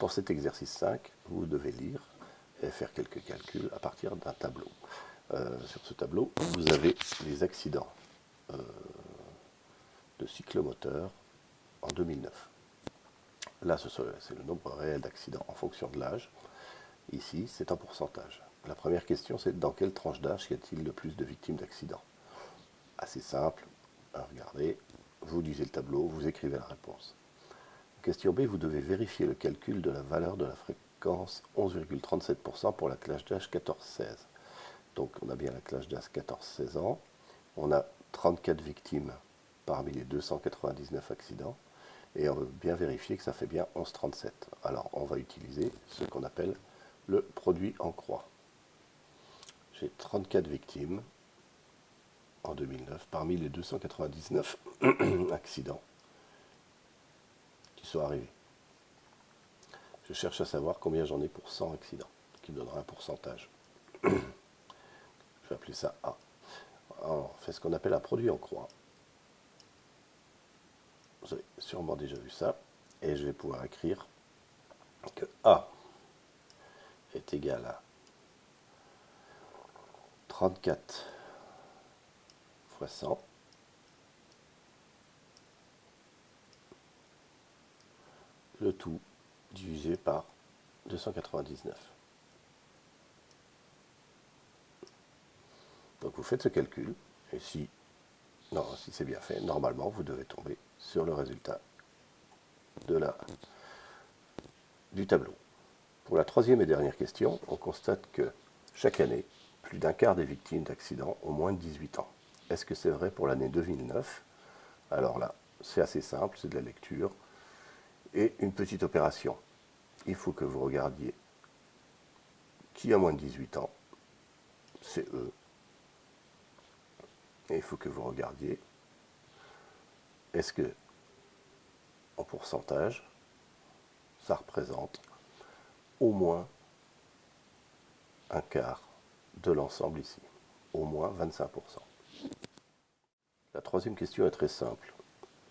Pour cet exercice 5, vous devez lire et faire quelques calculs à partir d'un tableau. Sur ce tableau, vous avez les accidents de cyclomoteurs en 2009. Là, c'est le nombre réel d'accidents en fonction de l'âge. Ici, c'est en pourcentage. La première question, c'est dans quelle tranche d'âge y a-t-il le plus de victimes d'accidents? Assez simple. Regardez, vous lisez le tableau, vous écrivez la réponse. Question B, vous devez vérifier le calcul de la valeur de la fréquence 11,37% pour la classe d'âge 14-16. Donc on a bien la classe d'âge 14-16 ans. On a 34 victimes parmi les 299 accidents. Et on veut bien vérifier que ça fait bien 11,37. Alors on va utiliser ce qu'on appelle le produit en croix. J'ai 34 victimes en 2009 parmi les 299 accidents qui sont arrivés. Je cherche à savoir combien j'en ai pour 100 accidents, qui me donnera un pourcentage. Je vais appeler ça A. Alors, on fait ce qu'on appelle un produit en croix. Vous avez sûrement déjà vu ça. Et je vais pouvoir écrire que A est égal à 34 fois 100 le tout divisé par 299. Donc vous faites ce calcul, et si c'est bien fait, normalement vous devez tomber sur le résultat du tableau. Pour la troisième et dernière question, on constate que chaque année, plus d'un quart des victimes d'accidents ont moins de 18 ans. Est-ce que c'est vrai pour l'année 2009? Alors là, c'est assez simple, c'est de la lecture. Et une petite opération. Il faut que vous regardiez qui a moins de 18 ans. C'est eux. Et il faut que vous regardiez est-ce que, en pourcentage, ça représente au moins un quart de l'ensemble ici. Au moins 25%. La troisième question est très simple.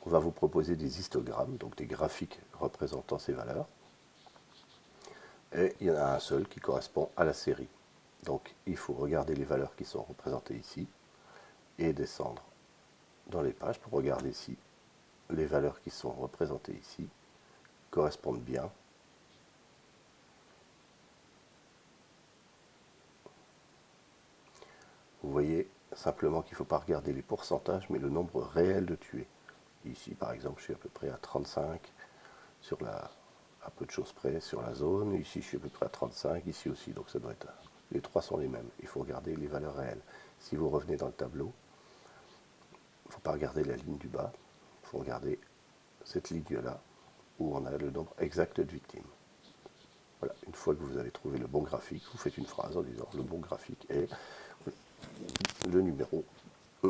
On va vous proposer des histogrammes, donc des graphiques représentant ces valeurs. Et il y en a un seul qui correspond à la série. Donc il faut regarder les valeurs qui sont représentées ici et descendre dans les pages pour regarder si les valeurs qui sont représentées ici correspondent bien Vous voyez simplement qu'il ne faut pas regarder les pourcentages, mais le nombre réel de tués. Ici, par exemple, je suis à peu près à 35 à peu de choses près sur la zone. Ici, je suis à peu près à 35, ici aussi. Donc ça doit être. Les trois sont les mêmes. Il faut regarder les valeurs réelles. Si vous revenez dans le tableau, il ne faut pas regarder la ligne du bas. Il faut regarder cette ligne-là où on a le nombre exact de victimes. Voilà. Une fois que vous avez trouvé le bon graphique, vous faites une phrase en disant le bon graphique est le numéro 1.